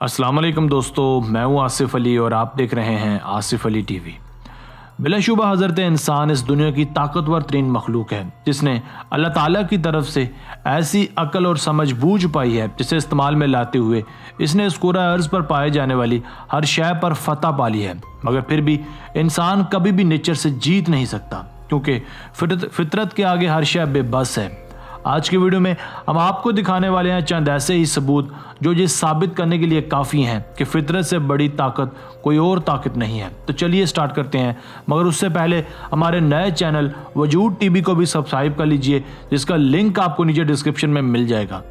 अस्सलाम वालेकुम दोस्तों, मैं हूँ आसिफ अली और आप देख रहे हैं आसिफ अली टीवी। बिलाशुबा हज़रत इंसान इस दुनिया की ताकतवर तरीन मखलूक है जिसने अल्लाह ताला की तरफ से ऐसी अकल और समझ बूझ पाई है जिसे इस्तेमाल में लाते हुए इसने इस कुरा अर्ज़ पर पाए जाने वाली हर शय पर फतह पा ली है। मगर फिर भी इंसान कभी भी नेचर से जीत नहीं सकता क्योंकि फितरत के आगे हर शय बेबस है। आज की वीडियो में हम आपको दिखाने वाले हैं चंद ऐसे ही सबूत जो ये साबित करने के लिए काफ़ी हैं कि फितरत से बड़ी ताकत कोई और ताकत नहीं है। तो चलिए स्टार्ट करते हैं, मगर उससे पहले हमारे नए चैनल वजूद टीवी को भी सब्सक्राइब कर लीजिए जिसका लिंक आपको नीचे डिस्क्रिप्शन में मिल जाएगा।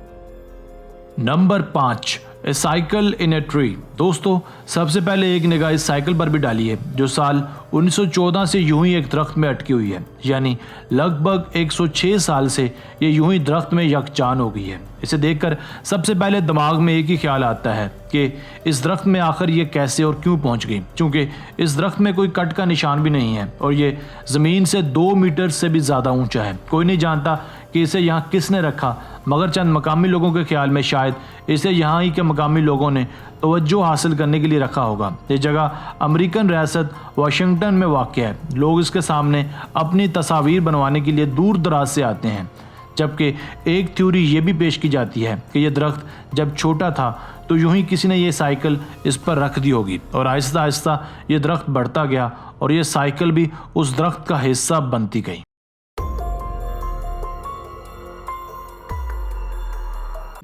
Number 5, A cycle in a tree. दोस्तों, सबसे पहले एक निगाह इस साइकिल पर भी डालिए जो साल 1914 से यूं ही एक दरख्त में अटकी हुई है, यानी लगभग 106 साल से ये यूं ही दरख्त में यकजान हो गई है। इसे देखकर सबसे पहले दिमाग में एक ही ख्याल आता है कि इस दरख्त में आखिर ये कैसे और क्यों पहुंच गई, क्योंकि इस दरख्त में कोई कट का निशान भी नहीं है और ये ज़मीन से 2 मीटर से भी ज़्यादा ऊंचा है। कोई नहीं जानता कि इसे यहाँ किसने रखा, मगर चंद मकामी लोगों के ख्याल में शायद इसे यहाँ ही के मकामी लोगों ने तवज्जो हासिल करने के लिए रखा होगा। ये जगह अमेरिकन रियासत वाशिंगटन में वाक़या है। लोग इसके सामने अपनी तस्वीर बनवाने के लिए दूर दराज से आते हैं, जबकि एक थ्योरी ये भी पेश की जाती है कि यह दरख्त जब छोटा था तो यूं ही किसी ने ये साइकिल इस पर रख दी होगी और आहिस्ता आहिस्ता ये दरख्त बढ़ता गया और ये साइकिल भी उस दरख्त का हिस्सा बनती गई।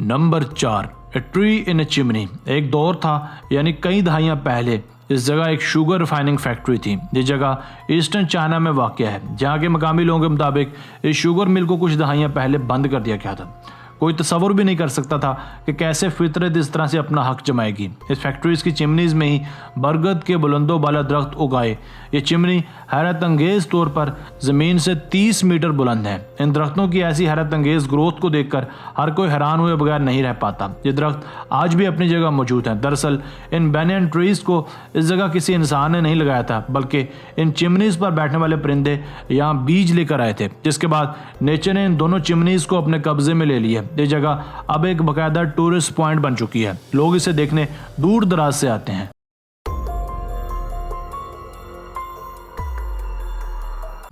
Number 4, a tree in A chimney. एक दौर था, यानी कई दहाइयाँ पहले, इस जगह एक शुगर रिफाइनिंग फैक्ट्री थी। ये जगह ईस्टर्न चाइना में वाक़या है, जहाँ के मकामी लोगों के मुताबिक इस शुगर मिल को कुछ दहाइयाँ पहले बंद कर दिया गया था। कोई तसव्वुर भी नहीं कर सकता था कि कैसे फितरत इस तरह से अपना हक जमाएगी। इस फैक्ट्रीज की चिमनीज़ में ही बरगद के बुलंदो बाला दरख्त उगाए। ये चिमनी हैरत अंगेज़ तौर पर ज़मीन से 30 मीटर बुलंद है। इन दरख्तों की ऐसी हैरत अंगेज़ ग्रोथ को देखकर हर कोई हैरान हुए बगैर नहीं रह पाता। ये दरख्त आज भी अपनी जगह मौजूद हैं। दरअसल इन बैनियन ट्रीज़ को इस जगह किसी इंसान ने नहीं लगाया था, बल्कि इन चिमनीज़ पर बैठने वाले परिंदे यहाँ बीज लेकर आए थे, जिसके बाद नेचर ने इन दोनों चिमनीज़ को अपने कब्जे में ले लिया। ये जगह अब एक बाकायदा टूरिस्ट पॉइंट बन चुकी है। लोग इसे देखने दूर दराज से आते हैं।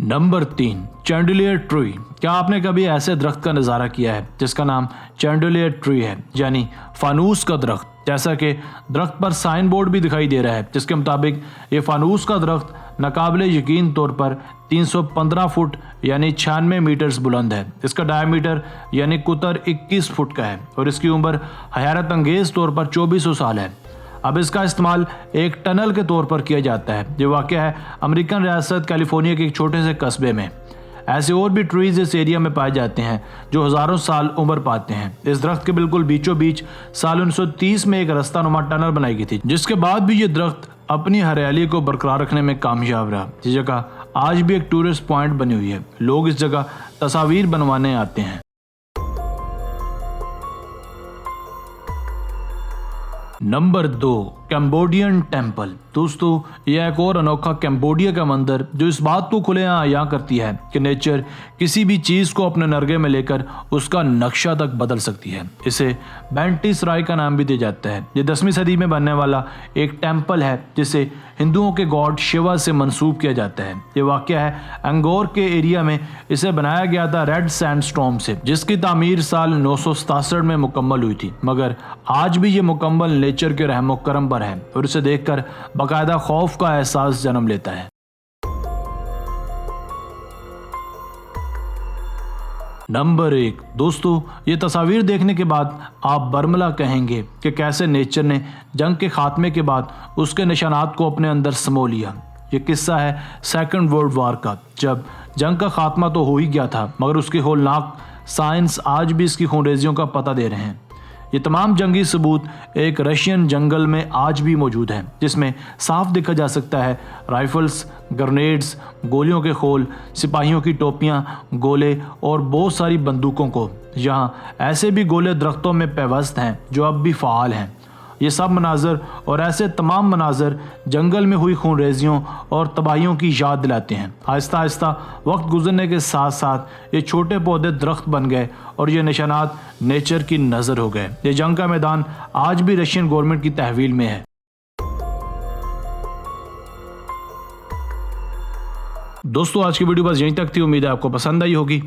Number 3, chandelier tree. क्या आपने कभी ऐसे दरख्त का नज़ारा किया है जिसका नाम चैंडिलियर ट्री है, यानी फानूस का दरख्त? जैसा कि दरख्त पर साइन बोर्ड भी दिखाई दे रहा है, जिसके मुताबिक ये फानूस का दरख्त नाकाबिले यकीन तौर पर 315 फुट यानी 96 मीटर्स बुलंद है। इसका डायमीटर यानी कुतर 21 फुट का है और इसकी उम्र हैरत अंगेज़ तौर पर 2400 साल है। अब इसका इस्तेमाल एक टनल के तौर पर किया जाता है। जो वाक़या है अमेरिकन रियासत कैलिफोर्निया के एक छोटे से कस्बे में। ऐसे और भी ट्रीज इस एरिया में पाए जाते हैं जो हज़ारों साल उम्र पाते हैं। इस दरख्त के बिल्कुल बीचों बीच साल 1930 में एक रास्ता नुमा टनल बनाई गई थी, जिसके बाद भी ये दरख्त अपनी हरियाली को बरकरार रखने में कामयाब रहा। इस जगह आज भी एक टूरिस्ट पॉइंट बनी हुई है। लोग इस जगह तस्वीर बनवाने आते हैं। Number 2, Cambodian temple. दोस्तों, यह एक और अनोखा कैम्बोडिया का मंदिर जो इस बात को खुलेआम आया करती है कि नेचर किसी भी चीज़ को अपने नरगे में लेकर उसका नक्शा तक बदल सकती है। इसे बैंटी सराय का नाम भी दिया जाता है। ये 10वीं सदी में बनने वाला एक टेम्पल है जिसे हिंदुओं के गॉड शिवा से मंसूब किया जाता है। ये वाक़या है एंगोर के एरिया में। इसे बनाया गया था रेड सैंडस्टोन से, जिसकी तामीर साल 967 में मुकम्मल हुई थी, मगर आज भी ये मुकम्मल नेचर के रहमो करम पर है और इसे देखकर बाकायदा खौफ का एहसास जन्म लेता है। नंबर 1, दोस्तों, ये तस्वीर देखने के बाद आप बर्मला कहेंगे कि कैसे नेचर ने जंग के खात्मे के बाद उसके निशानात को अपने अंदर समो लिया। ये किस्सा है सेकंड वर्ल्ड वार का, जब जंग का खात्मा तो हो ही गया था, मगर उसकी होलनाक साइंस आज भी इसकी खूनरेजियों का पता दे रहे हैं। ये तमाम जंगी सबूत एक रशियन जंगल में आज भी मौजूद हैं, जिसमें साफ देखा जा सकता है राइफल्स, ग्रेनेड्स, गोलियों के खोल, सिपाहियों की टोपियां, गोले और बहुत सारी बंदूकों को। यहाँ ऐसे भी गोले दरख्तों में पैवस्त हैं जो अब भी फ़ाल हैं। ये सब मनाजर और ऐसे तमाम मनाजर जंगल में हुई खूनरेजियों और तबाहियों की याद दिलाते हैं। आहिस्ता आहिस्ता वक्त गुजरने के साथ साथ ये छोटे पौधे दरख्त बन गए और ये निशानात नेचर की नज़र हो गए। ये जंग का मैदान आज भी रशियन गवर्नमेंट की तहवील में है। दोस्तों, आज की वीडियो बस यहीं तक थी। उम्मीद है आपको पसंद आई होगी।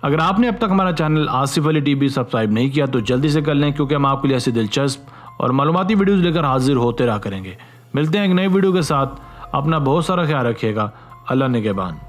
अगर आपने अब तक हमारा channel Asif Ali TV subscribe नहीं किया तो जल्दी से कर लें, क्योंकि हम आपके लिए ऐसी दिलचस्प और मालूमाती वीडियोस लेकर हाजिर होते रहा करेंगे। मिलते हैं एक नई वीडियो के साथ। अपना बहुत सारा ख्याल रखिएगा। अल्लाह निगहबान।